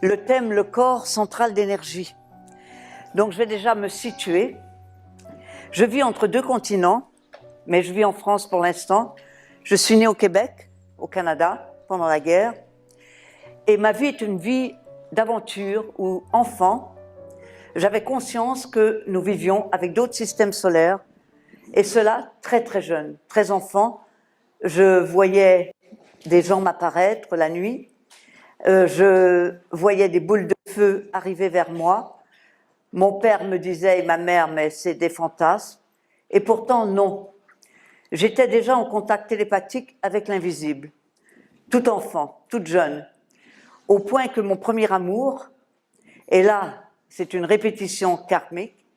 le thème « Le corps, centrale d'énergie ». Donc je vais déjà me situer. Je vis entre deux continents, mais je vis en France pour l'instant. Je suis née au Québec, au Canada, pendant la guerre. Et ma vie est une vie d'aventure où, enfant, j'avais conscience que nous vivions avec d'autres systèmes solaires. Et cela très très jeune, très enfant. Je voyais des gens m'apparaître la nuit. Je voyais des boules de feu arriver vers moi. Mon père me disait, et ma mère, mais c'est des fantasmes. Et pourtant, non. J'étais déjà en contact télépathique avec l'invisible, tout enfant, toute jeune, au point que mon premier amour, et là, c'est une répétition karmique,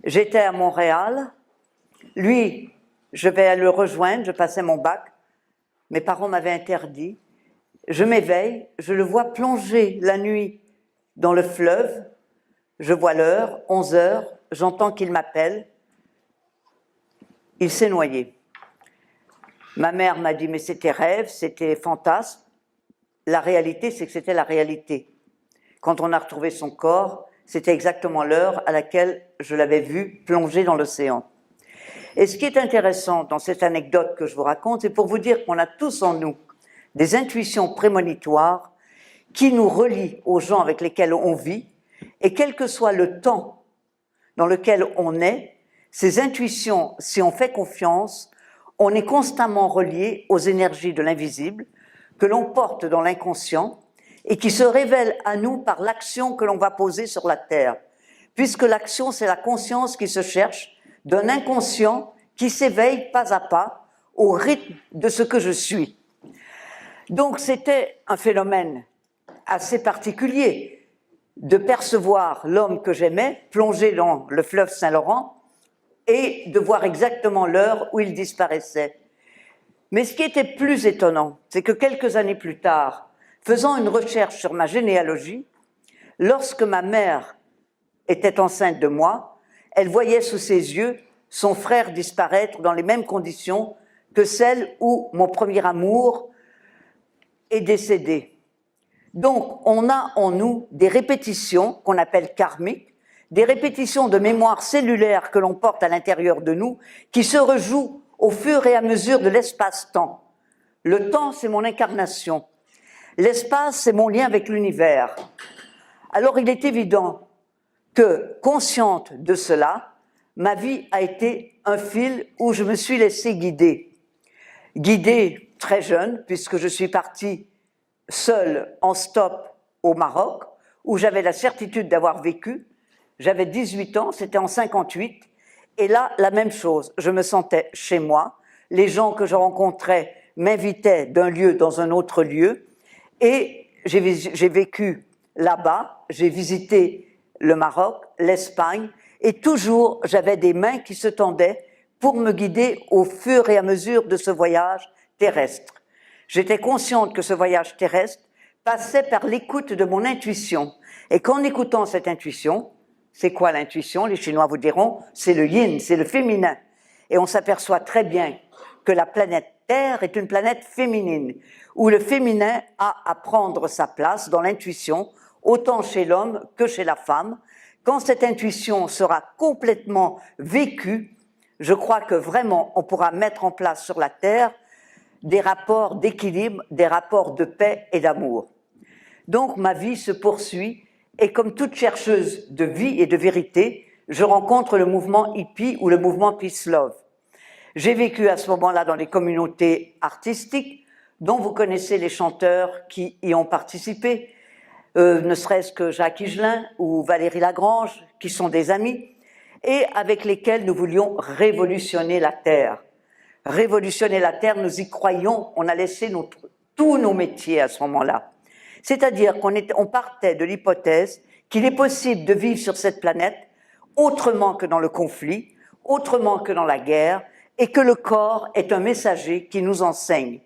j'étais à Montréal, lui, je vais le rejoindre, je passais mon bac, mes parents m'avaient interdit, je m'éveille, je le vois plonger la nuit dans le fleuve, je vois l'heure, 11 heures, j'entends qu'il m'appelle, il s'est noyé. Ma mère m'a dit, mais c'était rêve, c'était fantasme. La réalité, c'est que c'était la réalité. Quand on a retrouvé son corps, c'était exactement l'heure à laquelle je l'avais vu plonger dans l'océan. Et ce qui est intéressant dans cette anecdote que je vous raconte, c'est pour vous dire qu'on a tous en nous des intuitions prémonitoires qui nous relient aux gens avec lesquels on vit, et quel que soit le temps dans lequel on est, ces intuitions, si on fait confiance, on est constamment relié aux énergies de l'invisible que l'on porte dans l'inconscient et qui se révèlent à nous par l'action que l'on va poser sur la terre. Puisque l'action, c'est la conscience qui se cherche d'un inconscient qui s'éveille pas à pas au rythme de ce que je suis. Donc c'était un phénomène assez particulier de percevoir l'homme que j'aimais plonger dans le fleuve Saint-Laurent et de voir exactement l'heure où il disparaissait. Mais ce qui était plus étonnant, c'est que quelques années plus tard, faisant une recherche sur ma généalogie, lorsque ma mère était enceinte de moi, elle voyait sous ses yeux son frère disparaître dans les mêmes conditions que celles où mon premier amour est décédé. Donc, on a en nous des répétitions qu'on appelle karmiques, des répétitions de mémoire cellulaire que l'on porte à l'intérieur de nous, qui se rejouent au fur et à mesure de l'espace-temps. Le temps, c'est mon incarnation. L'espace, c'est mon lien avec l'univers. Alors, il est évident que, consciente de cela, ma vie a été un fil où je me suis laissée guider. Guidée très jeune, puisque je suis partie seule en stop au Maroc, où j'avais la certitude d'avoir vécu. J'avais 18 ans, c'était en 58, et là, la même chose, je me sentais chez moi, les gens que je rencontrais m'invitaient d'un lieu dans un autre lieu, et j'ai vécu là-bas, j'ai visité le Maroc, l'Espagne, et toujours j'avais des mains qui se tendaient pour me guider au fur et à mesure de ce voyage terrestre. J'étais consciente que ce voyage terrestre passait par l'écoute de mon intuition, et qu'en écoutant cette intuition, c'est quoi l'intuition? Les Chinois vous diront, c'est le yin, c'est le féminin. Et on s'aperçoit très bien que la planète Terre est une planète féminine, où le féminin a à prendre sa place dans l'intuition, autant chez l'homme que chez la femme. Quand cette intuition sera complètement vécue, je crois que vraiment on pourra mettre en place sur la Terre des rapports d'équilibre, des rapports de paix et d'amour. Donc ma vie se poursuit, et comme toute chercheuse de vie et de vérité, je rencontre le mouvement hippie ou le mouvement Peace Love. J'ai vécu à ce moment-là dans les communautés artistiques, dont vous connaissez les chanteurs qui y ont participé, ne serait-ce que Jacques Higelin ou Valérie Lagrange, qui sont des amis, et avec lesquels nous voulions révolutionner la Terre. Révolutionner la Terre, nous y croyons, on a laissé tous nos métiers à ce moment-là. C'est-à-dire qu'on partait de l'hypothèse qu'il est possible de vivre sur cette planète autrement que dans le conflit, autrement que dans la guerre, et que le corps est un messager qui nous enseigne.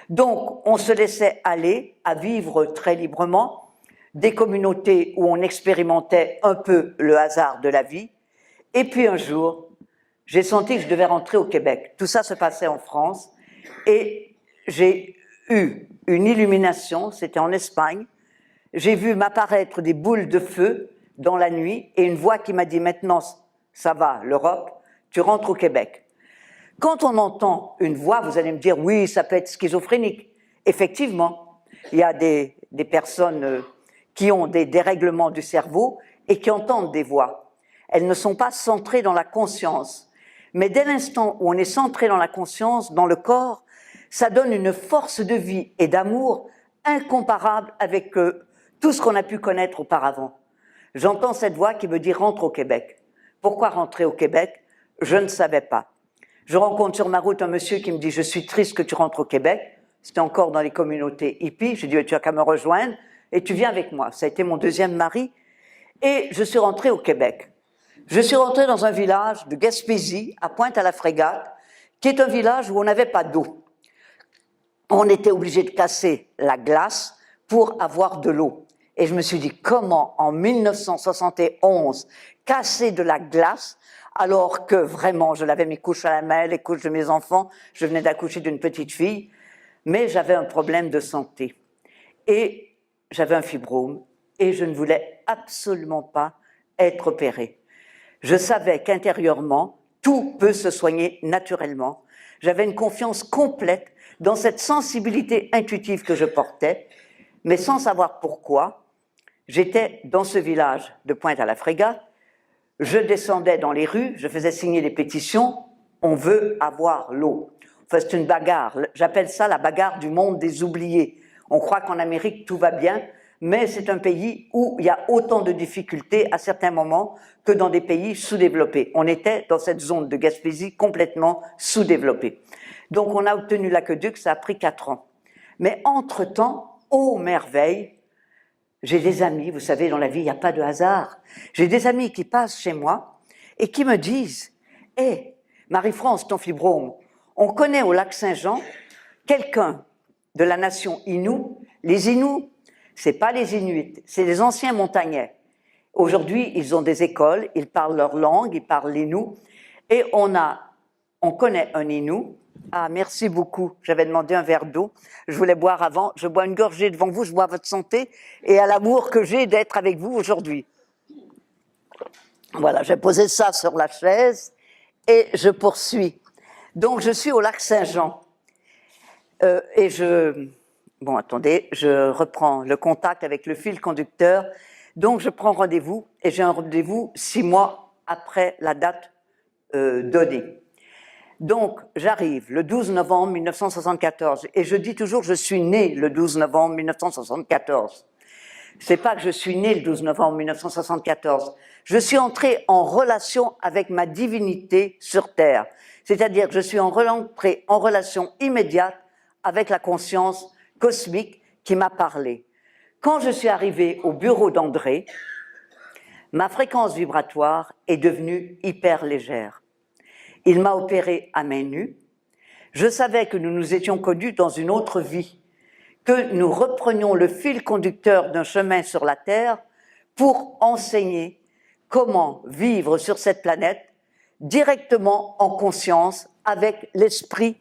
Donc, on se laissait aller à vivre très librement des communautés où on expérimentait un peu le hasard de la vie, et puis un jour, j'ai senti que je devais rentrer au Québec. Tout ça se passait en France, et j'ai eu une illumination, c'était en Espagne. j'ai vu m'apparaître des boules de feu dans la nuit et une voix qui m'a dit « Maintenant, ça va, l'Europe, tu rentres au Québec ». Quand on entend une voix, vous allez me dire « Oui, ça peut être schizophrénique ». Effectivement, il y a des personnes qui ont des dérèglements du cerveau et qui entendent des voix. Elles ne sont pas centrées dans la conscience. Mais dès l'instant où on est centré dans la conscience, dans le corps, ça donne une force de vie et d'amour incomparable avec tout ce qu'on a pu connaître auparavant. J'entends cette voix qui me dit « Rentre au Québec ». Pourquoi rentrer au Québec? Je ne savais pas. Je rencontre sur ma route un monsieur qui me dit « Je suis triste que tu rentres au Québec ». C'était encore dans les communautés hippies. Je lui ai dit « Tu as qu'à me rejoindre et tu viens avec moi ». Ça a été mon deuxième mari. Et je suis rentrée au Québec. Je suis rentrée dans un village de Gaspésie, à Pointe-à-la-Frégate, qui est un village où on n'avait pas d'eau. On était obligé de casser la glace pour avoir de l'eau. Et je me suis dit, comment en 1971 casser de la glace alors que vraiment je lavais mes couches à la main, les couches de mes enfants, je venais d'accoucher d'une petite fille, mais j'avais un problème de santé. Et j'avais un fibrome et je ne voulais absolument pas être opérée. Je savais qu'intérieurement, tout peut se soigner naturellement. J'avais une confiance complète dans cette sensibilité intuitive que je portais, mais sans savoir pourquoi. J'étais dans ce village de Pointe-à-la-Frégate, je descendais dans les rues, je faisais signer des pétitions, on veut avoir l'eau. Enfin, c'est une bagarre, j'appelle ça la bagarre du monde des oubliés. On croit qu'en Amérique tout va bien, mais c'est un pays où il y a autant de difficultés à certains moments que dans des pays sous-développés. On était dans cette zone de Gaspésie complètement sous-développée. Donc on a obtenu l'aqueduc, ça a pris 4 ans. Mais entre-temps, ô merveille, j'ai des amis, vous savez, dans la vie, il n'y a pas de hasard. J'ai des amis qui passent chez moi et qui me disent « Hé, Marie-France, ton fibrome, on connaît au lac Saint-Jean quelqu'un de la nation Innu. Les Innus, c'est pas les Inuits, c'est les anciens montagnais. Aujourd'hui, ils ont des écoles, ils parlent leur langue, ils parlent l'Innu. Et on connaît un Innu. Ah, merci beaucoup. J'avais demandé un verre d'eau. Je voulais boire avant. Je bois une gorgée devant vous. Je bois à votre santé et à l'amour que j'ai d'être avec vous aujourd'hui. Voilà, j'ai posé ça sur la chaise et je poursuis. Donc, je suis au lac Saint-Jean. Et bon, attendez, je reprends le contact avec le fil conducteur. Donc, je prends rendez-vous et j'ai un rendez-vous 6 mois après la date donnée. Donc, j'arrive le 12 novembre 1974 et je dis toujours je suis née le 12 novembre 1974. C'est pas que je suis née le 12 novembre 1974. Je suis entrée en relation avec ma divinité sur Terre. C'est-à-dire que je suis entrée en relation immédiate avec la conscience cosmique qui m'a parlé. Quand je suis arrivée au bureau d'André, ma fréquence vibratoire est devenue hyper légère. Il m'a opéré à main nue. Je savais que nous nous étions connus dans une autre vie, que nous reprenions le fil conducteur d'un chemin sur la Terre pour enseigner comment vivre sur cette planète directement en conscience avec l'esprit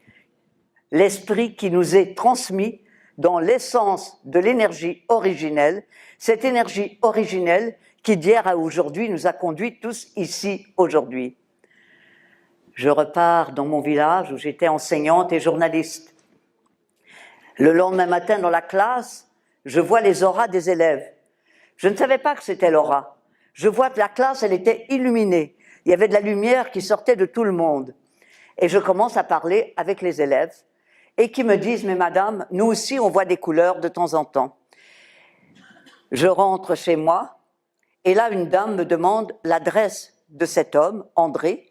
qui nous est transmis dans l'essence de l'énergie originelle, cette énergie originelle qui d'hier à aujourd'hui nous a conduits tous ici aujourd'hui. Je repars dans mon village où j'étais enseignante et journaliste. Le lendemain matin dans la classe, je vois les auras des élèves. Je ne savais pas que c'était l'aura. Je vois que la classe, elle était illuminée. Il y avait de la lumière qui sortait de tout le monde. Et je commence à parler avec les élèves et qui me disent « Mais madame, nous aussi on voit des couleurs de temps en temps ». Je rentre chez moi et là une dame me demande l'adresse de cet homme, André,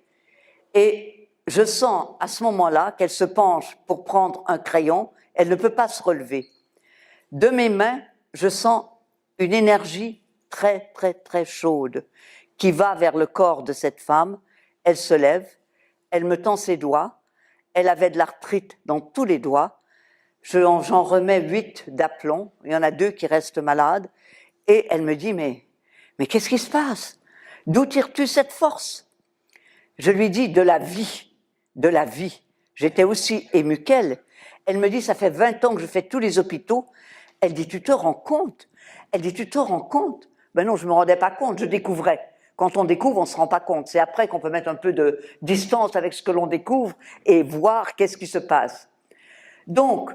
et je sens à ce moment-là qu'elle se penche pour prendre un crayon, elle ne peut pas se relever. De mes mains, je sens une énergie très, très, très chaude qui va vers le corps de cette femme. Elle se lève, elle me tend ses doigts, elle avait de l'arthrite dans tous les doigts. J'en remets 8 d'aplomb, il y en a 2 qui restent malades, et elle me dit « Mais qu'est-ce qui se passe? D'où tires-tu cette force ?» Je lui dis de la vie, de la vie. J'étais aussi émue qu'elle. Elle me dit, ça fait 20 ans que je fais tous les hôpitaux. Elle dit, tu te rends compte? Elle dit, tu te rends compte? Ben non, je ne me rendais pas compte, je découvrais. Quand on découvre, on ne se rend pas compte. C'est après qu'on peut mettre un peu de distance avec ce que l'on découvre et voir qu'est-ce qui se passe. Donc,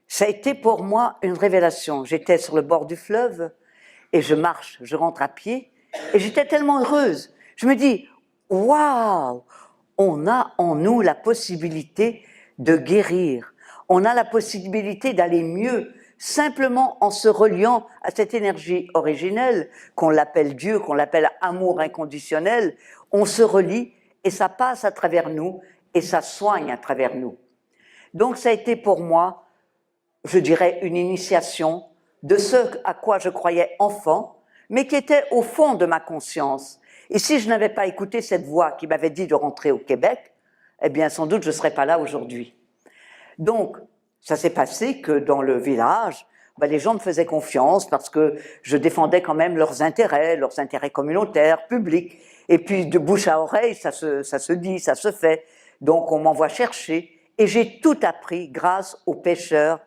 ça a été pour moi une révélation. J'étais sur le bord du fleuve et je marche, je rentre à pied et j'étais tellement heureuse. Je me dis, waouh, on a en nous la possibilité de guérir. On a la possibilité d'aller mieux, simplement en se reliant à cette énergie originelle, qu'on l'appelle Dieu, qu'on l'appelle amour inconditionnel. On se relie et ça passe à travers nous et ça soigne à travers nous. Donc ça a été pour moi, je dirais, une initiation de ce à quoi je croyais enfant, mais qui était au fond de ma conscience. Et si je n'avais pas écouté cette voix qui m'avait dit de rentrer au Québec, eh bien sans doute je ne serais pas là aujourd'hui. Donc, ça s'est passé que dans le village, les gens me faisaient confiance parce que je défendais quand même leurs intérêts communautaires, publics. Et puis de bouche à oreille, ça se dit, ça se fait. Donc on m'envoie chercher et j'ai tout appris grâce aux pêcheurs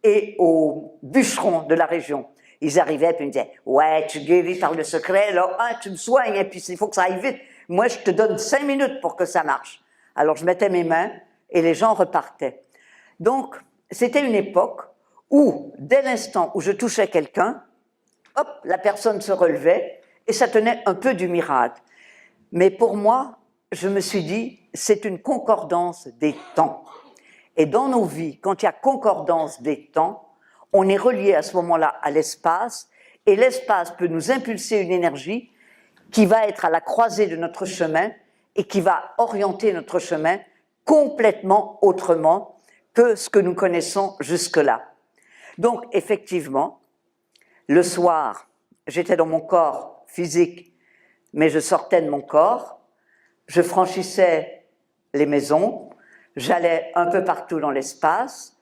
et aux bûcherons de la région. Ils arrivaient et puis ils me disaient « Ouais, tu guéris par le secret, là, hein, tu me soignes et puis il faut que ça aille vite. Moi, je te donne 5 minutes pour que ça marche. » Alors je mettais mes mains et les gens repartaient. Donc, c'était une époque où, dès l'instant où je touchais quelqu'un, hop, la personne se relevait et ça tenait un peu du miracle. Mais pour moi, je me suis dit, c'est une concordance des temps. Et dans nos vies, quand il y a concordance des temps, on est relié à ce moment-là à l'espace et l'espace peut nous impulser une énergie qui va être à la croisée de notre chemin et qui va orienter notre chemin complètement autrement que ce que nous connaissons jusque-là. Donc, effectivement, le soir, j'étais dans mon corps physique, mais je sortais de mon corps, je franchissais les maisons, j'allais un peu partout dans l'espace,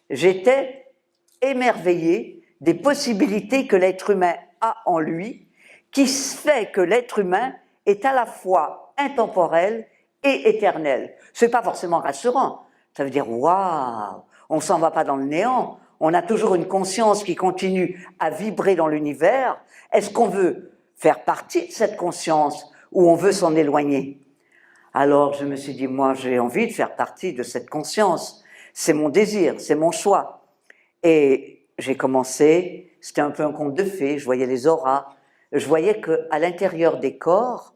j'étais émerveillée des possibilités que l'être humain a en lui, qui fait que l'être humain est à la fois intemporel et éternel. Ce n'est pas forcément rassurant. Ça veut dire, waouh, on ne s'en va pas dans le néant, on a toujours une conscience qui continue à vibrer dans l'univers. Est-ce qu'on veut faire partie de cette conscience ou on veut s'en éloigner? Alors je me suis dit, moi j'ai envie de faire partie de cette conscience, c'est mon désir, c'est mon choix. Et j'ai commencé, c'était un peu un conte de fées, je voyais les auras, je voyais qu'à l'intérieur des corps,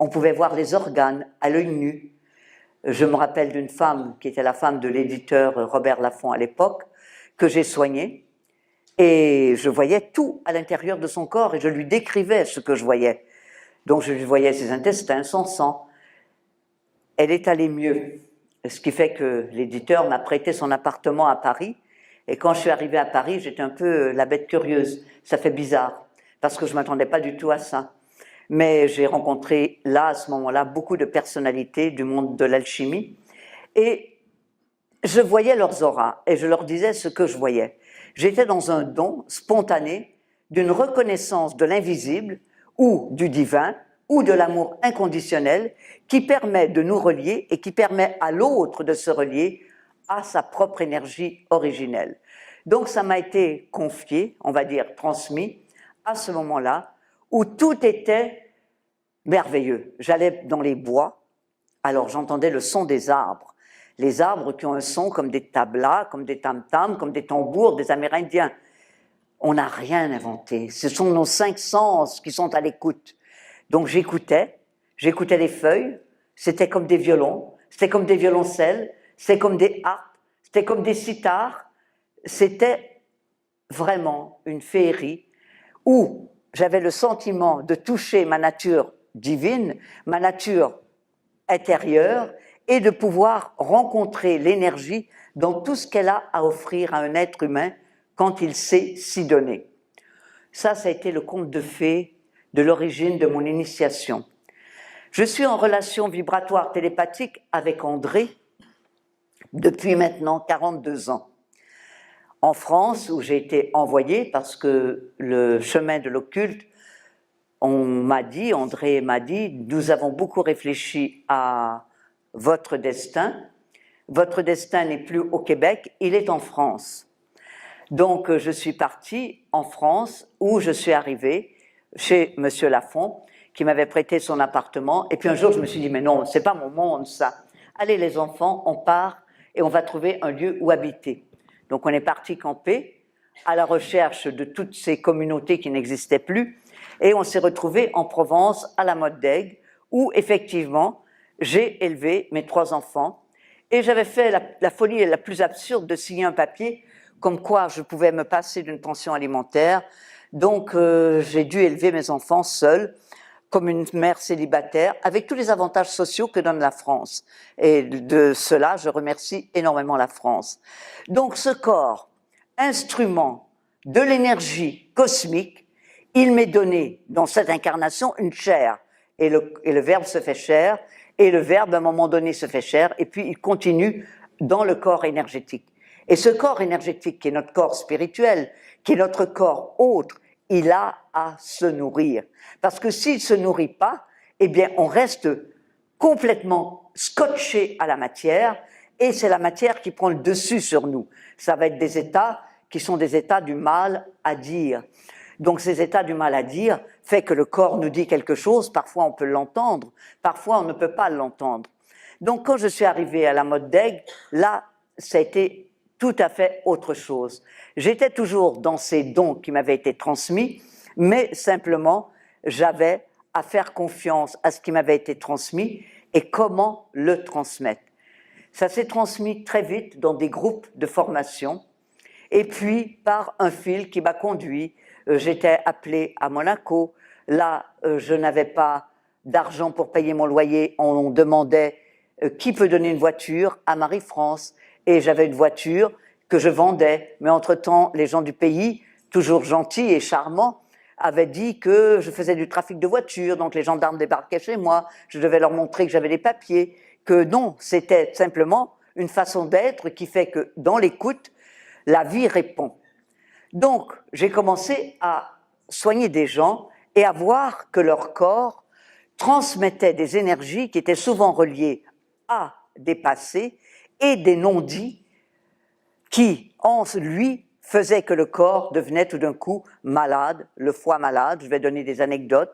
on pouvait voir les organes à l'œil nu. Je me rappelle d'une femme qui était la femme de l'éditeur Robert Laffont à l'époque, que j'ai soignée, et je voyais tout à l'intérieur de son corps, et je lui décrivais ce que je voyais. Donc je lui voyais ses intestins, son sang. Elle est allée mieux, ce qui fait que l'éditeur m'a prêté son appartement à Paris, et quand je suis arrivée à Paris, j'étais un peu la bête curieuse. Ça fait bizarre, parce que je ne m'attendais pas du tout à ça. Mais j'ai rencontré là, à ce moment-là, beaucoup de personnalités du monde de l'alchimie et je voyais leurs auras et je leur disais ce que je voyais. J'étais dans un don spontané d'une reconnaissance de l'invisible ou du divin ou de l'amour inconditionnel qui permet de nous relier et qui permet à l'autre de se relier à sa propre énergie originelle. Donc ça m'a été confié, on va dire transmis, à ce moment-là, où tout était merveilleux. J'allais dans les bois, alors j'entendais le son des arbres. Les arbres qui ont un son comme des tablas, comme des tam-tams, comme des tambours des Amérindiens. On n'a rien inventé. Ce sont nos 5 sens qui sont à l'écoute. Donc j'écoutais les feuilles, c'était comme des violons, c'était comme des violoncelles, c'était comme des harpes, c'était comme des sitars. C'était vraiment une féerie où j'avais le sentiment de toucher ma nature divine, ma nature intérieure, et de pouvoir rencontrer l'énergie dans tout ce qu'elle a à offrir à un être humain quand il sait s'y donner. Ça a été le conte de fées de l'origine de mon initiation. Je suis en relation vibratoire télépathique avec André depuis maintenant 42 ans. En France, où j'ai été envoyée parce que le chemin de l'occulte, on m'a dit, André m'a dit, nous avons beaucoup réfléchi à votre destin. Votre destin n'est plus au Québec, il est en France. Donc, je suis partie en France, où je suis arrivée chez Monsieur Lafont, qui m'avait prêté son appartement. Et puis un jour, je me suis dit, mais non, c'est pas mon monde, ça. Allez, les enfants, on part et on va trouver un lieu où habiter. Donc, on est parti camper à la recherche de toutes ces communautés qui n'existaient plus. Et on s'est retrouvés en Provence, à la Motte d'Aigues, où, effectivement, j'ai élevé mes 3 enfants. Et j'avais fait la folie la plus absurde de signer un papier comme quoi je pouvais me passer d'une pension alimentaire. Donc, j'ai dû élever mes enfants seule, comme une mère célibataire, avec tous les avantages sociaux que donne la France. Et de cela, je remercie énormément la France. Donc, ce corps, instrument de l'énergie cosmique, il m'est donné, dans cette incarnation, une chair. Et le Verbe se fait chair, et le Verbe, à un moment donné, se fait chair, et puis il continue dans le corps énergétique. Et ce corps énergétique, qui est notre corps spirituel, qui est notre corps autre, il a à se nourrir. Parce que s'il ne se nourrit pas, eh bien, on reste complètement scotché à la matière, et c'est la matière qui prend le dessus sur nous. Ça va être des états qui sont des états du mal à dire. Donc ces états du mal à dire fait que le corps nous dit quelque chose, parfois on peut l'entendre, parfois on ne peut pas l'entendre. Donc quand je suis arrivée à la Motte d'Aigues, là, ça a été tout à fait autre chose. J'étais toujours dans ces dons qui m'avaient été transmis, mais simplement, j'avais à faire confiance à ce qui m'avait été transmis et comment le transmettre. Ça s'est transmis très vite dans des groupes de formation et puis par un fil qui m'a conduit. J'étais appelée à Monaco. Là, je n'avais pas d'argent pour payer mon loyer. On demandait qui peut donner une voiture à Marie-France. Et j'avais une voiture que je vendais. Mais entre-temps, les gens du pays, toujours gentils et charmants, avaient dit que je faisais du trafic de voitures. Donc les gendarmes débarquaient chez moi. Je devais leur montrer que j'avais des papiers. Que non, c'était simplement une façon d'être qui fait que dans l'écoute, la vie répond. Donc, j'ai commencé à soigner des gens et à voir que leur corps transmettait des énergies qui étaient souvent reliées à des passés et des non-dits qui, en lui, faisaient que le corps devenait tout d'un coup malade, le foie malade. Je vais donner des anecdotes.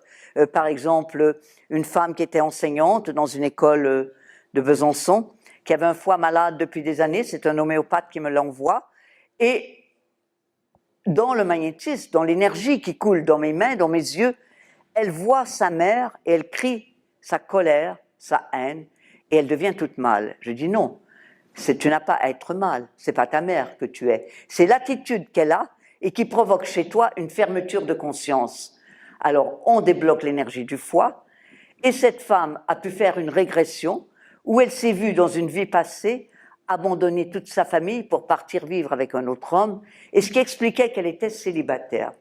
Par exemple, une femme qui était enseignante dans une école de Besançon, qui avait un foie malade depuis des années, c'est un homéopathe qui me l'envoie, et dans le magnétisme, dans l'énergie qui coule dans mes mains, dans mes yeux, elle voit sa mère et elle crie sa colère, sa haine, et elle devient toute mal. Je dis non, tu n'as pas à être mal, c'est pas ta mère que tu es. C'est l'attitude qu'elle a et qui provoque chez toi une fermeture de conscience. Alors, on débloque l'énergie du foie, et cette femme a pu faire une régression où elle s'est vue dans une vie passée abandonner toute sa famille pour partir vivre avec un autre homme, et ce qui expliquait qu'elle était célibataire.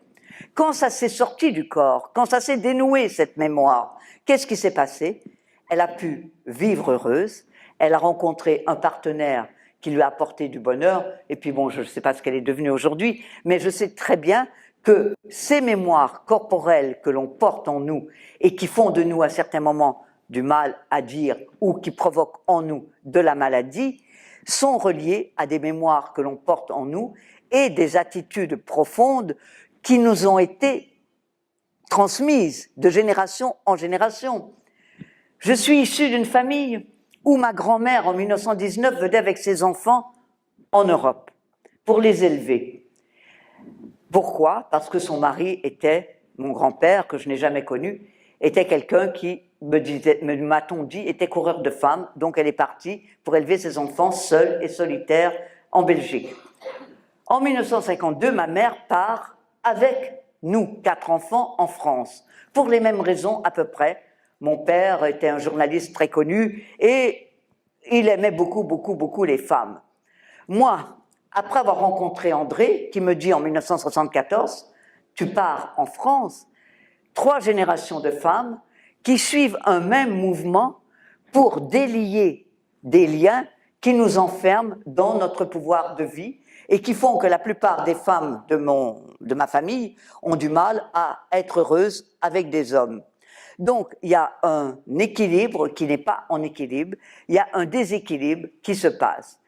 Quand ça s'est sorti du corps, quand ça s'est dénoué cette mémoire, qu'est-ce qui s'est passé? Elle a pu vivre heureuse, elle a rencontré un partenaire qui lui a apporté du bonheur, et puis bon, je ne sais pas ce qu'elle est devenue aujourd'hui, mais je sais très bien que ces mémoires corporelles que l'on porte en nous et qui font de nous à certains moments du mal à dire ou qui provoquent en nous de la maladie, sont reliées à des mémoires que l'on porte en nous et des attitudes profondes qui nous ont été transmises de génération en génération. Je suis issue d'une famille où ma grand-mère, en 1919, venait avec ses enfants en Europe pour les élever. Pourquoi? Parce que son mari était, mon grand-père, que je n'ai jamais connu, était quelqu'un qui, m'a-t-on dit, était coureur de femmes, donc elle est partie pour élever ses enfants seule et solitaire en Belgique. En 1952, ma mère part avec nous, 4 enfants, en France, pour les mêmes raisons à peu près. Mon père était un journaliste très connu et il aimait beaucoup, beaucoup, beaucoup les femmes. Moi, après avoir rencontré André, qui me dit en 1974, tu pars en France, 3 générations de femmes qui suivent un même mouvement pour délier des liens qui nous enferment dans notre pouvoir de vie et qui font que la plupart des femmes de ma famille ont du mal à être heureuses avec des hommes. Donc, il y a un équilibre qui n'est pas en équilibre, il y a un déséquilibre qui se passe.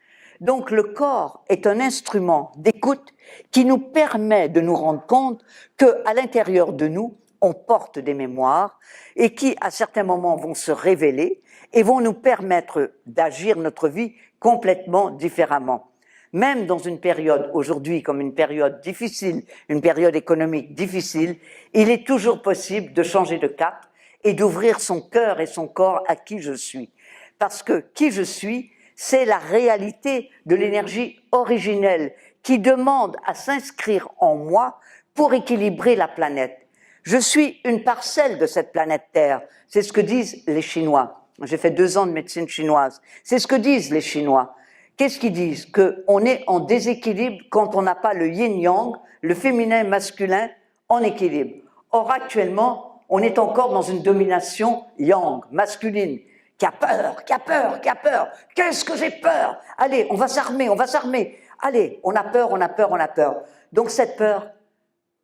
Donc le corps est un instrument d'écoute qui nous permet de nous rendre compte qu'à l'intérieur de nous, on porte des mémoires et qui, à certains moments, vont se révéler et vont nous permettre d'agir notre vie complètement différemment. Même dans une période aujourd'hui comme une période difficile, une période économique difficile, il est toujours possible de changer de cap et d'ouvrir son cœur et son corps à qui je suis. Parce que qui je suis, c'est la réalité de l'énergie originelle qui demande à s'inscrire en moi pour équilibrer la planète. Je suis une parcelle de cette planète Terre. C'est ce que disent les Chinois. J'ai fait 2 ans de médecine chinoise. C'est ce que disent les Chinois. Qu'est-ce qu'ils disent? Qu'on est en déséquilibre quand on n'a pas le yin-yang, le féminin et masculin en équilibre. Or, actuellement, on est encore dans une domination yang, masculine, qui a peur, qui a peur, qui a peur. Qu'est-ce que j'ai peur? Allez, on va s'armer, on va s'armer. Allez, on a peur, on a peur, on a peur. Donc cette peur,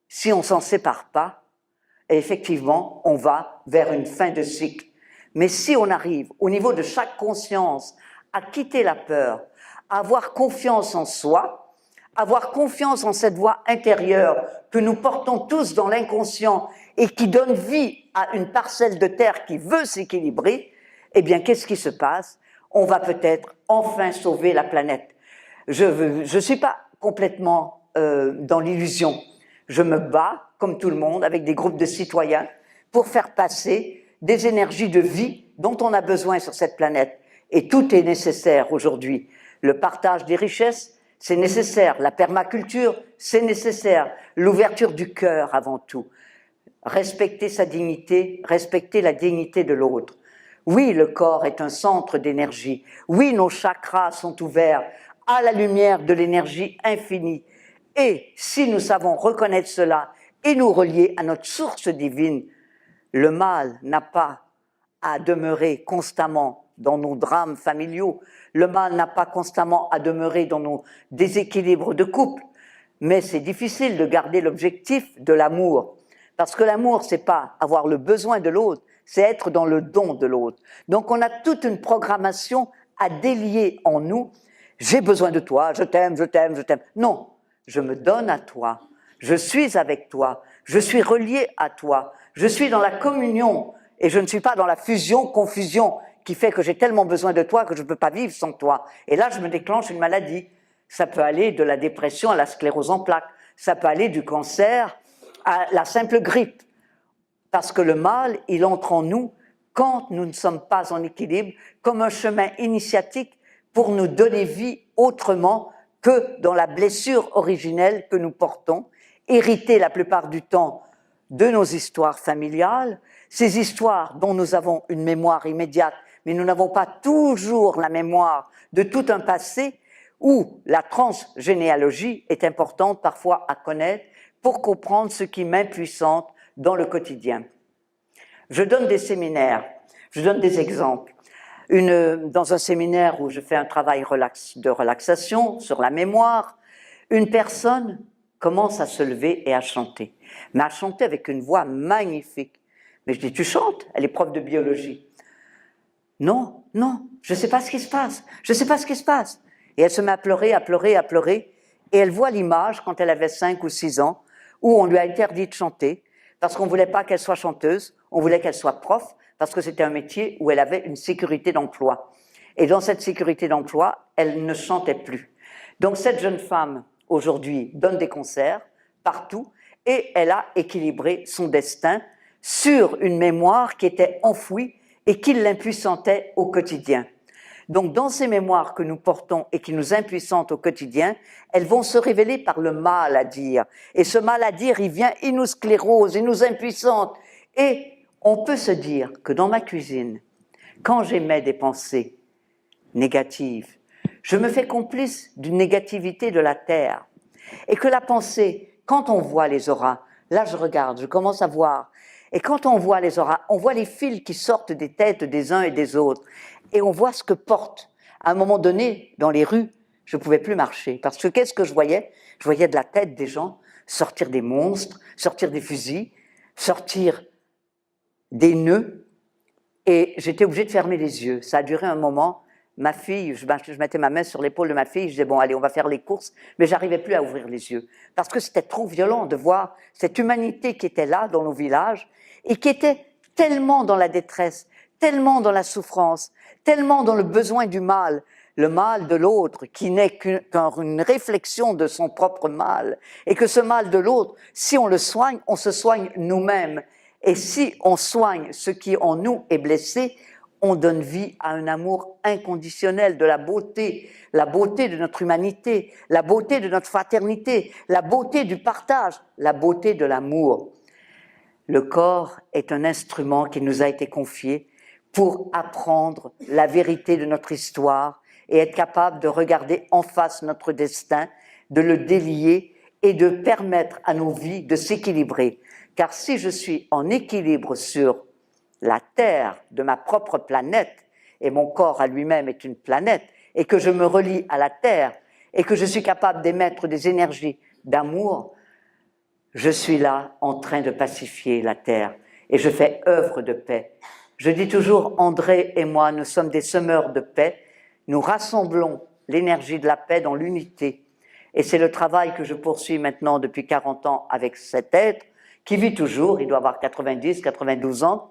si on s'en sépare pas, effectivement, on va vers une fin de cycle. Mais si on arrive, au niveau de chaque conscience, à quitter la peur, à avoir confiance en soi, avoir confiance en cette voix intérieure que nous portons tous dans l'inconscient et qui donne vie à une parcelle de terre qui veut s'équilibrer, eh bien, qu'est-ce qui se passe? On va peut-être enfin sauver la planète. Je suis pas complètement dans l'illusion. Je me bats, comme tout le monde, avec des groupes de citoyens pour faire passer des énergies de vie dont on a besoin sur cette planète. Et tout est nécessaire aujourd'hui. Le partage des richesses, c'est nécessaire. La permaculture, c'est nécessaire. L'ouverture du cœur avant tout. Respecter sa dignité, respecter la dignité de l'autre. Oui, le corps est un centre d'énergie. Oui, nos chakras sont ouverts à la lumière de l'énergie infinie. Et si nous savons reconnaître cela et nous relier à notre source divine, le mal n'a pas à demeurer constamment dans nos drames familiaux. Le mal n'a pas constamment à demeurer dans nos déséquilibres de couple. Mais c'est difficile de garder l'objectif de l'amour. Parce que l'amour, c'est pas avoir le besoin de l'autre, c'est être dans le don de l'autre. Donc on a toute une programmation à délier en nous. J'ai besoin de toi, je t'aime, je t'aime, je t'aime. Non, je me donne à toi. Je suis avec toi. Je suis relié à toi. Je suis dans la communion et je ne suis pas dans la fusion, confusion qui fait que j'ai tellement besoin de toi que je ne peux pas vivre sans toi. Et là, je me déclenche une maladie. Ça peut aller de la dépression à la sclérose en plaques. Ça peut aller du cancer à la simple grippe. Parce que le mal, il entre en nous quand nous ne sommes pas en équilibre, comme un chemin initiatique pour nous donner vie autrement que dans la blessure originelle que nous portons, héritée la plupart du temps de nos histoires familiales, ces histoires dont nous avons une mémoire immédiate, mais nous n'avons pas toujours la mémoire de tout un passé où la transgénéalogie est importante parfois à connaître pour comprendre ce qui m'impuissante dans le quotidien. Je donne des séminaires, je donne des exemples. Dans un séminaire où je fais un travail de relaxation sur la mémoire, une personne commence à se lever et à chanter. Mais à chanter avec une voix magnifique. Mais je dis, tu chantes? Elle est prof de biologie. Non, non, je ne sais pas ce qui se passe. Je ne sais pas ce qui se passe. Et elle se met à pleurer, à pleurer, à pleurer. Et elle voit l'image, quand elle avait 5 ou 6 ans, où on lui a interdit de chanter, parce qu'on ne voulait pas qu'elle soit chanteuse, on voulait qu'elle soit prof, parce que c'était un métier où elle avait une sécurité d'emploi. Et dans cette sécurité d'emploi, elle ne chantait plus. Donc cette jeune femme, aujourd'hui, donne des concerts partout, et elle a équilibré son destin sur une mémoire qui était enfouie et qui l'impuissantait au quotidien. Donc dans ces mémoires que nous portons et qui nous impuissantent au quotidien, elles vont se révéler par le mal à dire. Et ce mal à dire, il vient, il nous sclérose, il nous impuissante. Et on peut se dire que dans ma cuisine, quand j'émets des pensées négatives, je me fais complice d'une négativité de la terre. Et que la pensée, quand on voit les auras, là je regarde, je commence à voir. Et quand on voit les auras, on voit les fils qui sortent des têtes des uns et des autres. Et on voit ce que portent. À un moment donné, dans les rues, je ne pouvais plus marcher. Parce que qu'est-ce que je voyais? Je voyais de la tête des gens sortir des monstres, sortir des fusils, sortir des nœuds. Et j'étais obligée de fermer les yeux. Ça a duré un moment, ma fille, je mettais ma main sur l'épaule de ma fille, je disais, bon, allez, on va faire les courses, mais j'arrivais plus à ouvrir les yeux. Parce que c'était trop violent de voir cette humanité qui était là, dans nos villages, et qui était tellement dans la détresse, tellement dans la souffrance, tellement dans le besoin du mal, le mal de l'autre, qui n'est qu'une réflexion de son propre mal, et que ce mal de l'autre, si on le soigne, on se soigne nous-mêmes. Et si on soigne ce qui en nous est blessé, on donne vie à un amour inconditionnel de la beauté de notre humanité, la beauté de notre fraternité, la beauté du partage, la beauté de l'amour. Le corps est un instrument qui nous a été confié pour apprendre la vérité de notre histoire et être capable de regarder en face notre destin, de le délier et de permettre à nos vies de s'équilibrer. Car si je suis en équilibre sur la Terre de ma propre planète, et mon corps à lui-même est une planète, et que je me relie à la Terre, et que je suis capable d'émettre des énergies d'amour, je suis là en train de pacifier la Terre, et je fais œuvre de paix. Je dis toujours, André et moi, nous sommes des semeurs de paix, nous rassemblons l'énergie de la paix dans l'unité, et c'est le travail que je poursuis maintenant depuis 40 ans avec cet être, qui vit toujours, il doit avoir 90, 92 ans.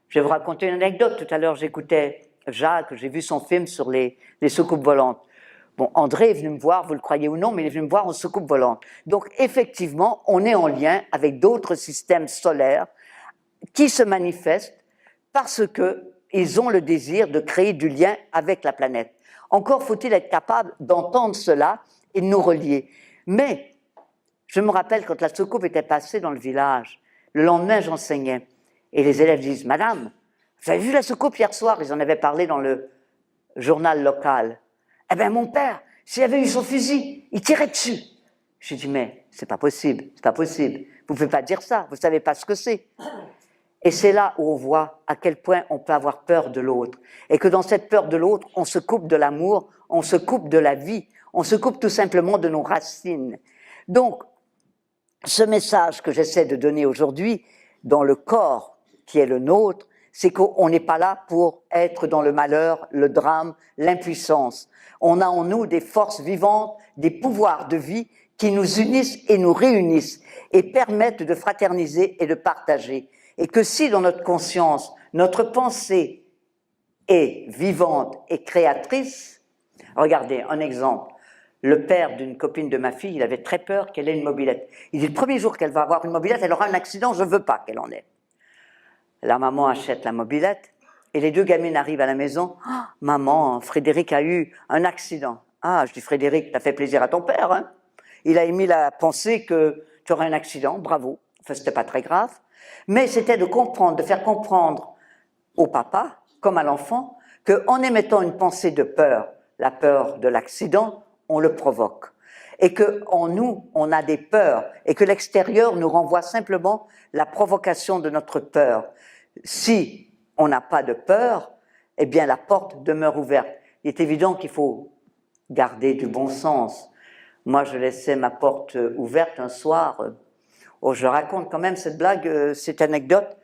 Je vais vous raconter une anecdote. Tout à l'heure, j'écoutais Jacques, j'ai vu son film sur les soucoupes volantes. Bon, André est venu me voir, vous le croyez ou non, mais il est venu me voir en soucoupe volante. Donc, effectivement, on est en lien avec d'autres systèmes solaires qui se manifestent parce qu'ils ont le désir de créer du lien avec la planète. Encore faut-il être capable d'entendre cela et de nous relier. Mais, je me rappelle quand la soucoupe était passée dans le village, le lendemain, j'enseignais. Et les élèves disent, « Madame, vous avez vu la soucoupe hier soir ?» Ils en avaient parlé dans le journal local. « Eh bien, mon père, s'il avait eu son fusil, il tirait dessus. » J'ai dit, « Mais c'est pas possible, c'est pas possible. Vous ne pouvez pas dire ça, vous ne savez pas ce que c'est. » Et c'est là où on voit à quel point on peut avoir peur de l'autre. Et que dans cette peur de l'autre, on se coupe de l'amour, on se coupe de la vie, on se coupe tout simplement de nos racines. Donc, ce message que j'essaie de donner aujourd'hui, dans le corps qui est le nôtre, c'est qu'on n'est pas là pour être dans le malheur, le drame, l'impuissance. On a en nous des forces vivantes, des pouvoirs de vie qui nous unissent et nous réunissent et permettent de fraterniser et de partager. Et que si dans notre conscience, notre pensée est vivante et créatrice, regardez un exemple. Le père d'une copine de ma fille, il avait très peur qu'elle ait une mobilette. Il dit, le premier jour qu'elle va avoir une mobilette, elle aura un accident, je ne veux pas qu'elle en ait. La maman achète la mobilette et les deux gamines arrivent à la maison. Oh, maman, Frédéric a eu un accident. Ah, je dis, Frédéric, t'as fait plaisir à ton père, hein? Il a émis la pensée que tu aurais un accident, bravo. Enfin, c'était pas très grave. Mais c'était de comprendre, de faire comprendre au papa, comme à l'enfant, qu'en émettant une pensée de peur, la peur de l'accident, on le provoque. Et qu'en nous, on a des peurs, et que l'extérieur nous renvoie simplement la provocation de notre peur. Si on n'a pas de peur, eh bien la porte demeure ouverte. Il est évident qu'il faut garder du bon sens. Moi, je laissais ma porte ouverte un soir. Oh, je raconte quand même cette blague, cette anecdote.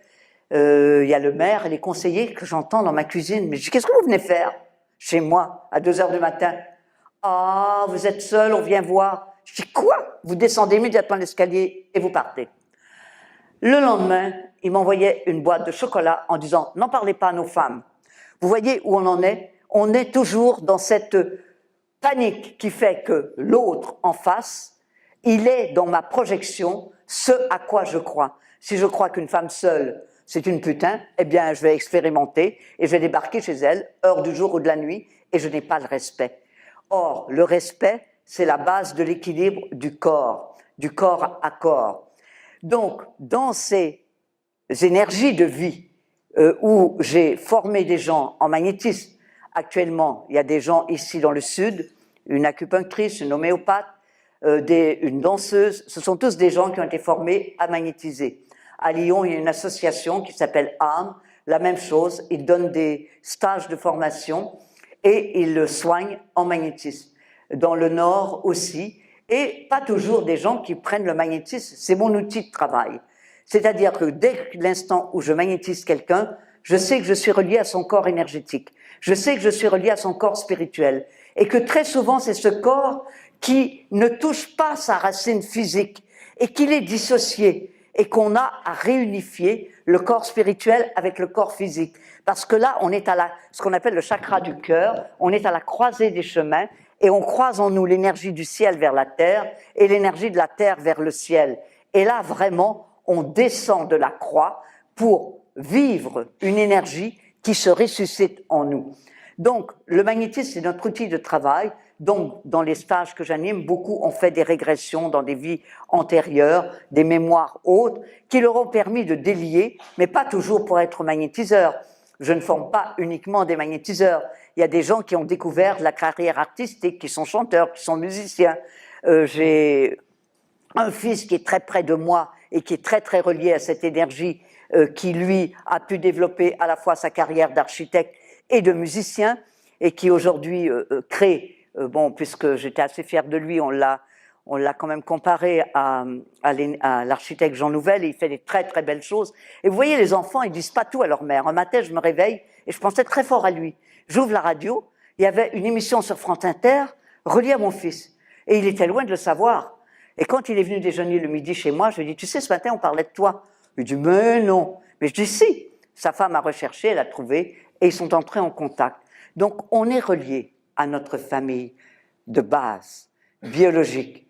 Il y a le maire et les conseillers que j'entends dans ma cuisine. Mais je dis, qu'est-ce que vous venez faire chez moi à 2 heures du matin? Ah, vous êtes seul, on vient voir. Je dis, quoi? Vous descendez immédiatement l'escalier et vous partez. Le lendemain, il m'envoyait une boîte de chocolat en disant, n'en parlez pas à nos femmes. Vous voyez où on en est? On est toujours dans cette panique qui fait que l'autre en face, il est dans ma projection ce à quoi je crois. Si je crois qu'une femme seule, c'est une putain, eh bien, je vais expérimenter et je vais débarquer chez elle, heure du jour ou de la nuit, et je n'ai pas le respect. Or, le respect, c'est la base de l'équilibre du corps à corps. Donc, dans ces énergies de vie où j'ai formé des gens en magnétisme, actuellement, il y a des gens ici dans le sud, une acupunctrice, une homéopathe, une danseuse, ce sont tous des gens qui ont été formés à magnétiser. À Lyon, il y a une association qui s'appelle ARM, la même chose, ils donnent des stages de formation et ils le soignent en magnétisme. Dans le Nord aussi, et pas toujours des gens qui prennent le magnétisme, c'est mon outil de travail. C'est-à-dire que dès l'instant où je magnétise quelqu'un, je sais que je suis relié à son corps énergétique. Je sais que je suis reliée à son corps spirituel et que très souvent c'est ce corps qui ne touche pas sa racine physique et qu'il est dissocié et qu'on a à réunifier le corps spirituel avec le corps physique. Parce que là, on est à ce qu'on appelle le chakra du cœur, on est à la croisée des chemins et on croise en nous l'énergie du ciel vers la terre et l'énergie de la terre vers le ciel. Et là, vraiment, on descend de la croix pour vivre une énergie qui se ressuscite en nous. Donc, le magnétisme, c'est notre outil de travail. Donc, dans les stages que j'anime, beaucoup ont fait des régressions dans des vies antérieures, des mémoires autres, qui leur ont permis de délier, mais pas toujours pour être magnétiseurs. Je ne forme pas uniquement des magnétiseurs. Il y a des gens qui ont découvert la carrière artistique, qui sont chanteurs, qui sont musiciens. J'ai un fils qui est très près de moi et qui est très très relié à cette énergie, qui lui a pu développer à la fois sa carrière d'architecte et de musicien, et qui aujourd'hui crée, puisque j'étais assez fière de lui, on l'a quand même comparé à l'architecte Jean Nouvel, et il fait des très très belles choses. Et vous voyez, les enfants, ils disent pas tout à leur mère. Un matin, je me réveille et je pensais très fort à lui. J'ouvre la radio, il y avait une émission sur France Inter reliée à mon fils, et il était loin de le savoir. Et quand il est venu déjeuner le midi chez moi, je lui ai dit, tu sais, ce matin, on parlait de toi. Il dit, mais non. Mais je dis, si. Sa femme a recherché, elle a trouvé, et ils sont entrés en contact. Donc, on est relié à notre famille de base, biologique.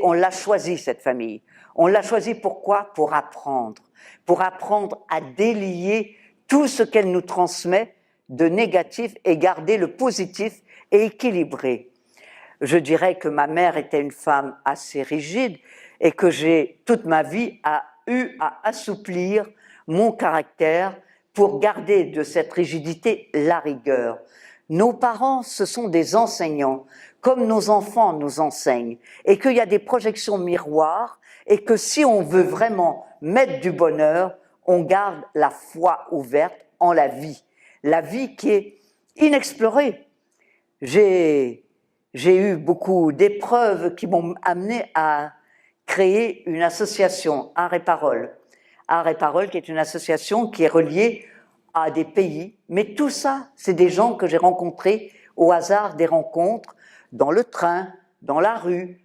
On l'a choisi, cette famille. On l'a choisi pourquoi? Pour apprendre à délier tout ce qu'elle nous transmet de négatif et garder le positif et équilibré. Je dirais que ma mère était une femme assez rigide et que j'ai, toute ma vie, eu à assouplir mon caractère pour garder de cette rigidité la rigueur. Nos parents, ce sont des enseignants, comme nos enfants nous enseignent, et qu'il y a des projections miroirs, et que si on veut vraiment mettre du bonheur, on garde la foi ouverte en la vie qui est inexplorée. J'ai eu beaucoup d'épreuves qui m'ont amené à créer une association, Art et Parole. Art et Parole, qui est une association qui est reliée à des pays. Mais tout ça, c'est des gens que j'ai rencontrés au hasard des rencontres, dans le train, dans la rue.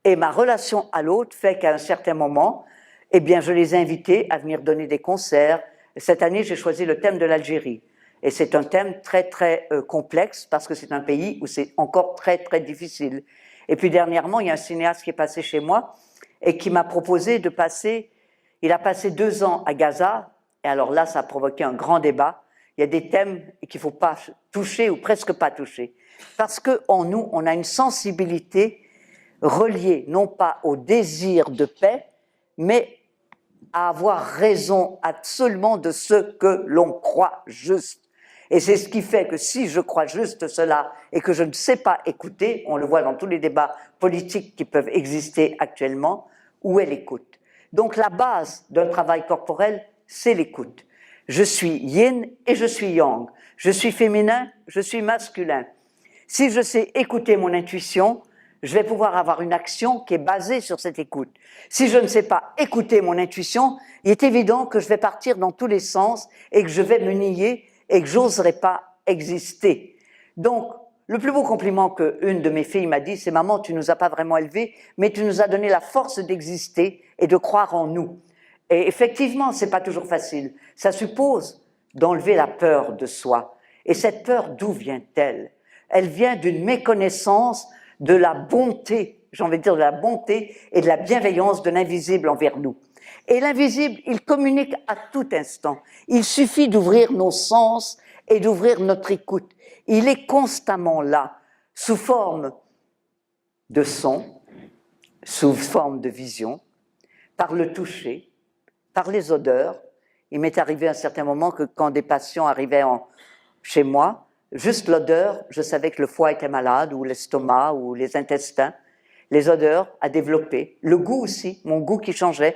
Et ma relation à l'autre fait qu'à un certain moment, eh bien, je les ai invités à venir donner des concerts. Cette année, j'ai choisi le thème de l'Algérie. Et c'est un thème très très complexe parce que c'est un pays où c'est encore très très difficile. Et puis dernièrement, il y a un cinéaste qui est passé chez moi et qui m'a proposé de passer, il a passé 2 ans à Gaza, et alors là ça a provoqué un grand débat. Il y a des thèmes qu'il ne faut pas toucher ou presque pas toucher. Parce qu'en nous, on a une sensibilité reliée non pas au désir de paix, mais à avoir raison absolument de ce que l'on croit juste. Et c'est ce qui fait que si je crois juste cela et que je ne sais pas écouter, on le voit dans tous les débats politiques qui peuvent exister actuellement, où est l'écoute? Donc la base d'un travail corporel, c'est l'écoute. Je suis yin et je suis yang. Je suis féminin, je suis masculin. Si je sais écouter mon intuition, je vais pouvoir avoir une action qui est basée sur cette écoute. Si je ne sais pas écouter mon intuition, il est évident que je vais partir dans tous les sens et que je vais me nier et que j'oserais pas exister. Donc, le plus beau compliment qu'une de mes filles m'a dit, c'est « Maman, tu nous as pas vraiment élevés, mais tu nous as donné la force d'exister et de croire en nous. » Et effectivement, c'est pas toujours facile. Ça suppose d'enlever la peur de soi. Et cette peur, d'où vient-elle? Elle vient d'une méconnaissance de la bonté, j'ai envie de dire de la bonté et de la bienveillance de l'invisible envers nous. Et l'invisible, il communique à tout instant. Il suffit d'ouvrir nos sens et d'ouvrir notre écoute. Il est constamment là, sous forme de son, sous forme de vision, par le toucher, par les odeurs. Il m'est arrivé à un certain moment que quand des patients arrivaient chez moi, juste l'odeur, je savais que le foie était malade, ou l'estomac, ou les intestins. Les odeurs à développer. Le goût aussi, mon goût qui changeait.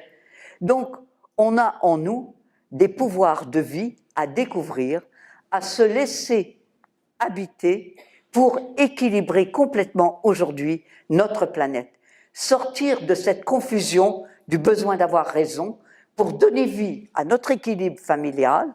Donc, on a en nous des pouvoirs de vie à découvrir, à se laisser habiter pour équilibrer complètement aujourd'hui notre planète. Sortir de cette confusion du besoin d'avoir raison pour donner vie à notre équilibre familial,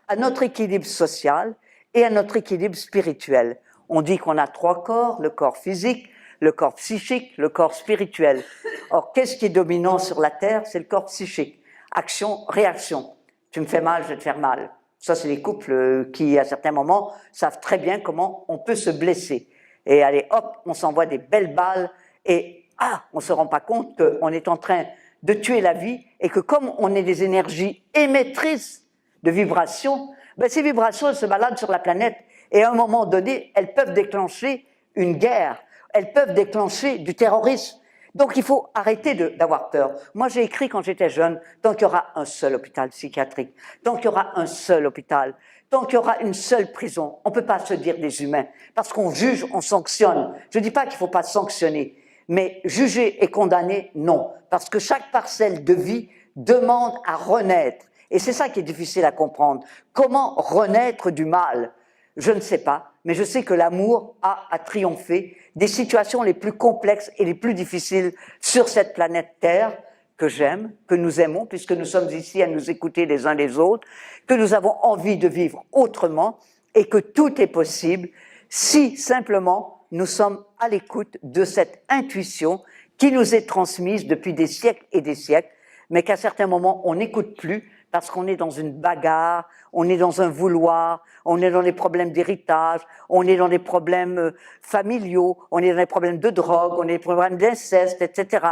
à notre équilibre social et à notre équilibre spirituel. On dit qu'on a 3 corps, le corps physique, le corps psychique, le corps spirituel. Or, qu'est-ce qui est dominant sur la Terre? C'est le corps psychique. Action, réaction. Tu me fais mal, je vais te faire mal. Ça, c'est les couples qui, à certains moments, savent très bien comment on peut se blesser. Et allez, hop, on s'envoie des belles balles et on se rend pas compte qu'on est en train de tuer la vie et que comme on est des énergies émettrices de vibrations, ben ces vibrations elles se baladent sur la planète et à un moment donné, elles peuvent déclencher une guerre, elles peuvent déclencher du terrorisme. Donc il faut arrêter d'avoir peur. Moi j'ai écrit quand j'étais jeune, tant qu'il y aura un seul hôpital psychiatrique, tant qu'il y aura un seul hôpital, tant qu'il y aura une seule prison, on ne peut pas se dire des humains, parce qu'on juge, on sanctionne. Je ne dis pas qu'il ne faut pas sanctionner, mais juger et condamner, non. Parce que chaque parcelle de vie demande à renaître. Et c'est ça qui est difficile à comprendre. Comment renaître du mal? Je ne sais pas, mais je sais que l'amour a triomphé des situations les plus complexes et les plus difficiles sur cette planète Terre, que j'aime, que nous aimons, puisque nous sommes ici à nous écouter les uns les autres, que nous avons envie de vivre autrement et que tout est possible si simplement nous sommes à l'écoute de cette intuition qui nous est transmise depuis des siècles et des siècles, mais qu'à certains moments on n'écoute plus parce qu'on est dans une bagarre, on est dans un vouloir, on est dans des problèmes d'héritage, on est dans des problèmes familiaux, on est dans des problèmes de drogue, on est dans des problèmes d'inceste, etc.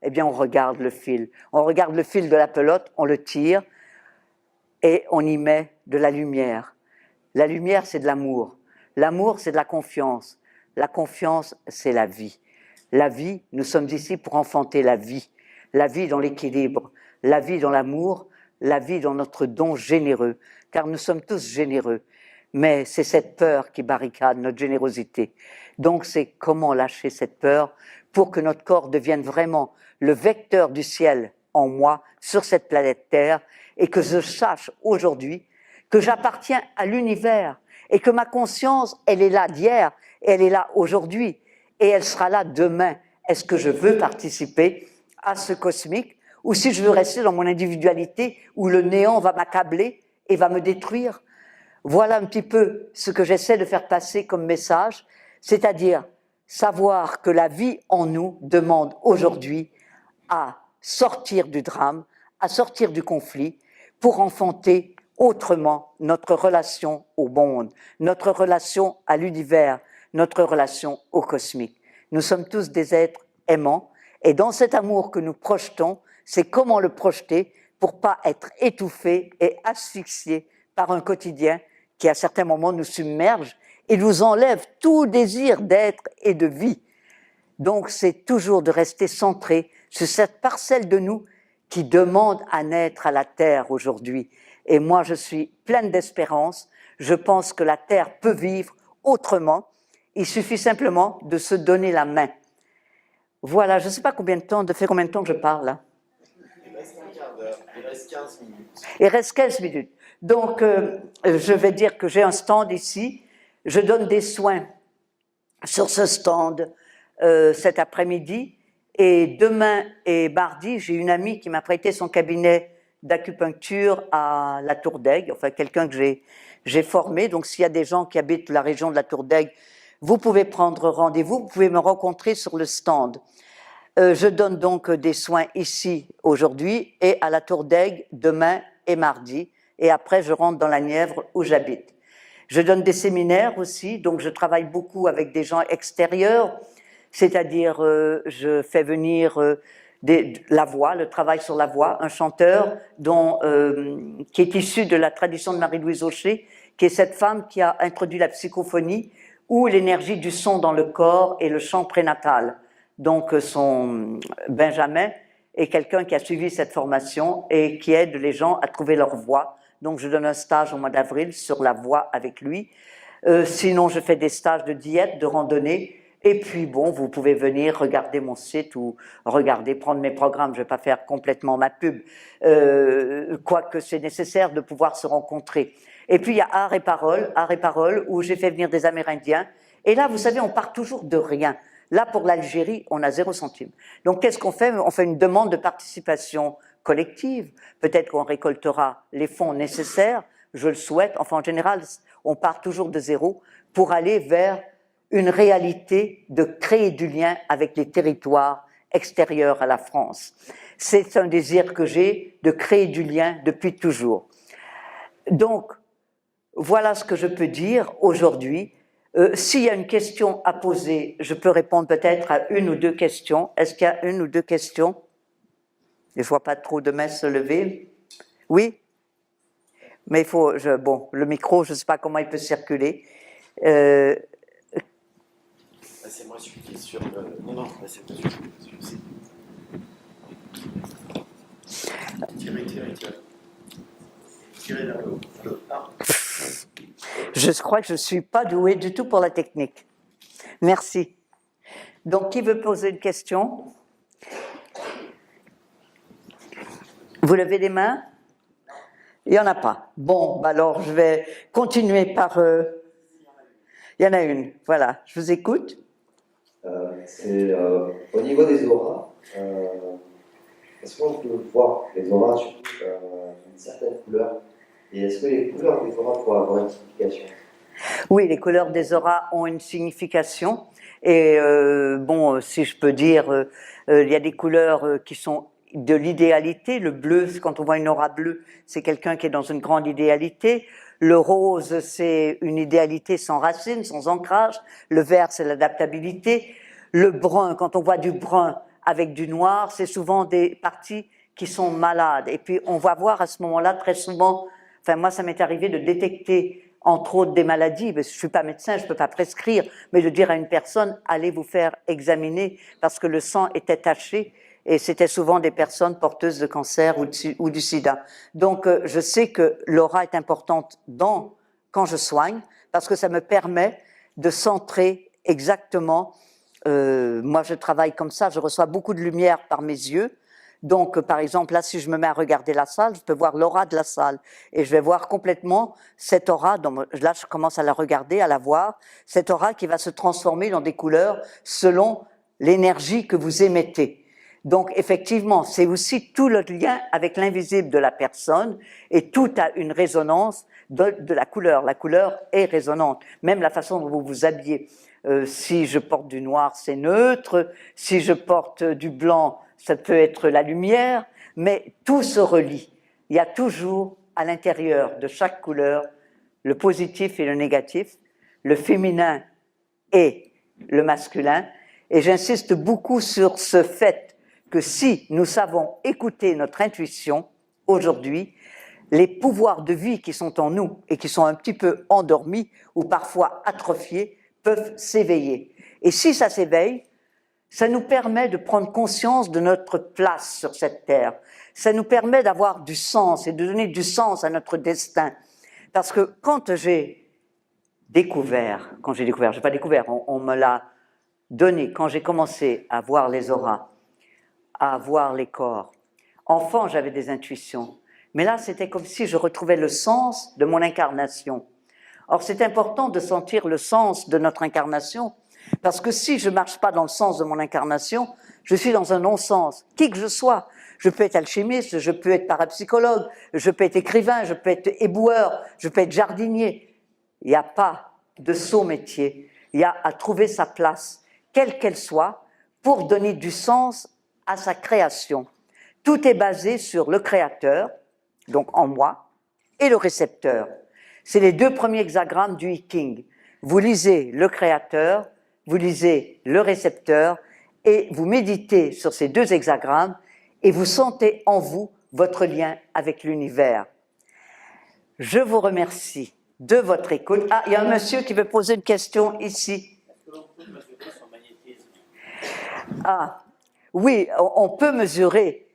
Eh bien, on regarde le fil. On regarde le fil de la pelote, on le tire et on y met de la lumière. La lumière, c'est de l'amour. L'amour, c'est de la confiance. La confiance, c'est la vie. La vie, nous sommes ici pour enfanter la vie. La vie dans l'équilibre, la vie dans l'amour, la vie dans notre don généreux. Car nous sommes tous généreux. Mais c'est cette peur qui barricade notre générosité. Donc c'est comment lâcher cette peur pour que notre corps devienne vraiment le vecteur du ciel en moi, sur cette planète Terre, et que je sache aujourd'hui que j'appartiens à l'univers et que ma conscience, elle est là d'hier, et elle est là aujourd'hui, et elle sera là demain. Est-ce que je veux participer à ce cosmique, ou si je veux rester dans mon individualité où le néant va m'accabler et va me détruire? Voilà un petit peu ce que j'essaie de faire passer comme message, c'est-à-dire savoir que la vie en nous demande aujourd'hui à sortir du drame, à sortir du conflit, pour enfanter autrement notre relation au monde, notre relation à l'univers, notre relation au cosmique. Nous sommes tous des êtres aimants, et dans cet amour que nous projetons, c'est comment le projeter pour pas être étouffé et asphyxié par un quotidien qui à certains moments nous submerge et nous enlève tout désir d'être et de vie. Donc c'est toujours de rester centré sur cette parcelle de nous qui demande à naître à la Terre aujourd'hui. Et moi je suis pleine d'espérance, je pense que la Terre peut vivre autrement, il suffit simplement de se donner la main. Voilà, je ne sais pas combien de temps que je parle là. Il reste un quart d'heure, il reste 15 minutes. Il reste 15 minutes. Donc, je vais dire que j'ai un stand ici. Je donne des soins sur ce stand cet après-midi. Et demain et mardi, j'ai une amie qui m'a prêté son cabinet d'acupuncture à la Tour d'Aigle, enfin quelqu'un que j'ai formé. Donc, s'il y a des gens qui habitent la région de la Tour d'Aigle, vous pouvez prendre rendez-vous, vous pouvez me rencontrer sur le stand. Je donne donc des soins ici aujourd'hui et à la Tour d'Aigle demain et mardi. Et après, je rentre dans la Nièvre où j'habite. Je donne des séminaires aussi, donc je travaille beaucoup avec des gens extérieurs, c'est-à-dire je fais venir la voix, le travail sur la voix, un chanteur qui est issu de la tradition de Marie-Louise Aucher, qui est cette femme qui a introduit la psychophonie, ou l'énergie du son dans le corps et le chant prénatal. Donc son Benjamin est quelqu'un qui a suivi cette formation et qui aide les gens à trouver leur voix. Donc je donne un stage au mois d'avril sur la voix avec lui. Sinon je fais des stages de diète, de randonnée. Et puis bon, vous pouvez venir regarder mon site ou prendre mes programmes. Je ne vais pas faire complètement ma pub, quoique c'est nécessaire de pouvoir se rencontrer. Et puis il y a Art et Parole, où j'ai fait venir des Amérindiens. Et là, vous savez, on part toujours de rien. Là, pour l'Algérie, on a 0 centime. Donc, qu'est-ce qu'on fait? On fait une demande de participation collective. Peut-être qu'on récoltera les fonds nécessaires, je le souhaite. Enfin, en général, on part toujours de zéro pour aller vers une réalité de créer du lien avec les territoires extérieurs à la France. C'est un désir que j'ai de créer du lien depuis toujours. Donc, voilà ce que je peux dire aujourd'hui. S'il y a une question à poser, je peux répondre peut-être à une ou deux questions. Est-ce qu'il y a une ou deux questions? Je ne vois pas trop de mains se lever. Oui? Mais il faut... bon, le micro, je ne sais pas comment il peut circuler. C'est moi celui qui est sur le... Non, c'est moi celui-ci. Tirez vers le haut. Ah. Je crois que je ne suis pas douée du tout pour la technique. Merci. Donc, qui veut poser une question? Vous levez les mains? Il n'y en a pas. Bon, alors je vais continuer par... Il y en a une, voilà. Je vous écoute. C'est au niveau des auras. Est-ce qu'on peut voir les auras surtout d'une certaine couleur? Et est-ce que les couleurs des auras pourraient avoir une signification? Oui, les couleurs des auras ont une signification. Et bon, si je peux dire, il y a des couleurs qui sont de l'idéalité. Le bleu, quand on voit une aura bleue, c'est quelqu'un qui est dans une grande idéalité. Le rose, c'est une idéalité sans racine, sans ancrage. Le vert, c'est l'adaptabilité. Le brun, quand on voit du brun avec du noir, c'est souvent des parties qui sont malades. Et puis, on va voir à ce moment-là très souvent, enfin moi, ça m'est arrivé de détecter entre autres des maladies, parce que je suis pas médecin, je peux pas prescrire, mais de dire à une personne, allez vous faire examiner, parce que le sang était taché, et c'était souvent des personnes porteuses de cancer ou du sida. Donc, je sais que l'aura est importante quand je soigne, parce que ça me permet de centrer exactement. Moi, je travaille comme ça, je reçois beaucoup de lumière par mes yeux. Donc, par exemple, là, si je me mets à regarder la salle, je peux voir l'aura de la salle. Et je vais voir complètement cette aura. Là, je commence à la regarder, à la voir. Cette aura qui va se transformer dans des couleurs selon l'énergie que vous émettez. Donc, effectivement, c'est aussi tout le lien avec l'invisible de la personne et tout a une résonance de la couleur. La couleur est résonante. Même la façon dont vous vous habillez. Si je porte du noir, c'est neutre. Si je porte du blanc, ça peut être la lumière, mais tout se relie. Il y a toujours à l'intérieur de chaque couleur le positif et le négatif, le féminin et le masculin. Et j'insiste beaucoup sur ce fait que si nous savons écouter notre intuition aujourd'hui, les pouvoirs de vie qui sont en nous et qui sont un petit peu endormis ou parfois atrophiés peuvent s'éveiller. Et si ça s'éveille, ça nous permet de prendre conscience de notre place sur cette terre. Ça nous permet d'avoir du sens et de donner du sens à notre destin. Parce que quand j'ai découvert, j'ai pas découvert, on me l'a donné, quand j'ai commencé à voir les auras, à voir les corps. Enfant, j'avais des intuitions. Mais là, c'était comme si je retrouvais le sens de mon incarnation. Or, c'est important de sentir le sens de notre incarnation, parce que si je ne marche pas dans le sens de mon incarnation, je suis dans un non-sens, qui que je sois. Je peux être alchimiste, je peux être parapsychologue, je peux être écrivain, je peux être éboueur, je peux être jardinier. Il n'y a pas de saut métier. Il y a à trouver sa place, quelle qu'elle soit, pour donner du sens à sa création. Tout est basé sur le créateur, donc en moi, et le récepteur. C'est les deux premiers hexagrammes du I Ching. Vous lisez le créateur, vous lisez le récepteur, et vous méditez sur ces deux hexagrammes, et vous sentez en vous votre lien avec l'univers. Je vous remercie de votre écoute. Ah, il y a un monsieur qui veut poser une question ici. Est-ce que l'on peut mesurer son magnétisme? Ah, oui, on peut mesurer.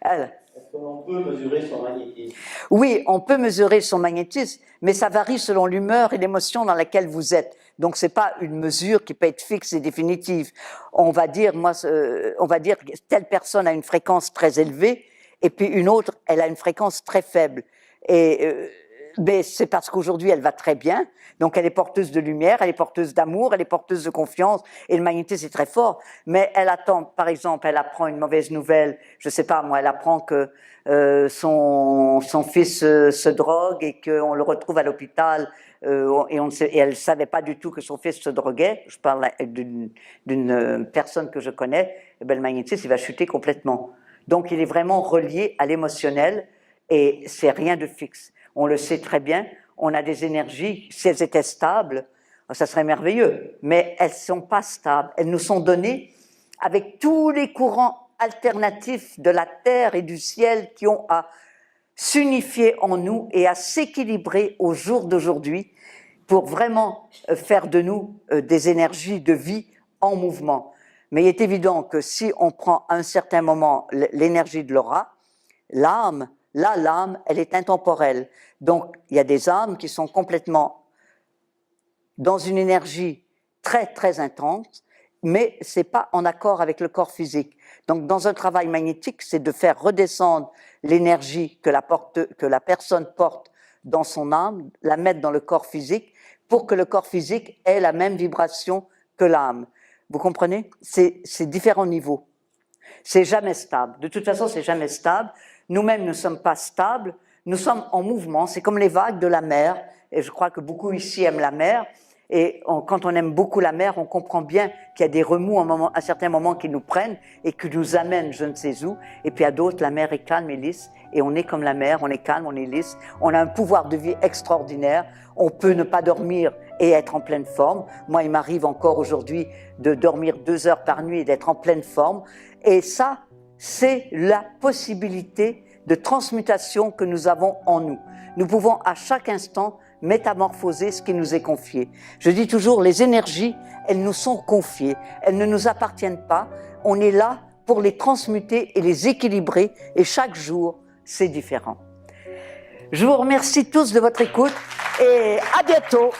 Est-ce que l'on peut mesurer son magnétisme? Oui, on peut mesurer son magnétisme, mais ça varie selon l'humeur et l'émotion dans laquelle vous êtes. Donc, c'est pas une mesure qui peut être fixe et définitive. On va dire que telle personne a une fréquence très élevée, et puis une autre, elle a une fréquence très faible. Et Mais c'est parce qu'aujourd'hui, elle va très bien. Donc, elle est porteuse de lumière, elle est porteuse d'amour, elle est porteuse de confiance. Et le magnétisme est très fort. Mais elle attend, par exemple, elle apprend une mauvaise nouvelle. Je sais pas, moi, elle apprend que son fils se drogue et qu'on le retrouve à l'hôpital. Et elle savait pas du tout que son fils se droguait. Je parle d'une personne que je connais. Et ben, le magnétisme, il va chuter complètement. Donc, il est vraiment relié à l'émotionnel et c'est rien de fixe. On le sait très bien, on a des énergies, si elles étaient stables, ça serait merveilleux, mais elles ne sont pas stables. Elles nous sont données avec tous les courants alternatifs de la terre et du ciel qui ont à s'unifier en nous et à s'équilibrer au jour d'aujourd'hui pour vraiment faire de nous des énergies de vie en mouvement. Mais il est évident que si on prend à un certain moment l'énergie de l'aura, l'âme, elle est intemporelle. Donc, il y a des âmes qui sont complètement dans une énergie très, très intense, mais c'est pas en accord avec le corps physique. Donc, dans un travail magnétique, c'est de faire redescendre l'énergie que la personne porte dans son âme, la mettre dans le corps physique, pour que le corps physique ait la même vibration que l'âme. Vous comprenez? C'est différents niveaux. C'est jamais stable. De toute façon, c'est jamais stable. Nous-mêmes ne sommes pas stables. Nous sommes en mouvement. C'est comme les vagues de la mer. Et je crois que beaucoup ici aiment la mer. Et quand on aime beaucoup la mer, on comprend bien qu'il y a des remous à certains moments qui nous prennent et qui nous amènent je ne sais où. Et puis à d'autres, la mer est calme et lisse. Et on est comme la mer, on est calme, on est lisse. On a un pouvoir de vie extraordinaire. On peut ne pas dormir et être en pleine forme. Moi, il m'arrive encore aujourd'hui de dormir 2 heures par nuit et d'être en pleine forme. Et ça, c'est la possibilité de transmutation que nous avons en nous. Nous pouvons à chaque instant métamorphoser ce qui nous est confié. Je dis toujours, les énergies, elles nous sont confiées, elles ne nous appartiennent pas. On est là pour les transmuter et les équilibrer, et chaque jour, c'est différent. Je vous remercie tous de votre écoute et à bientôt.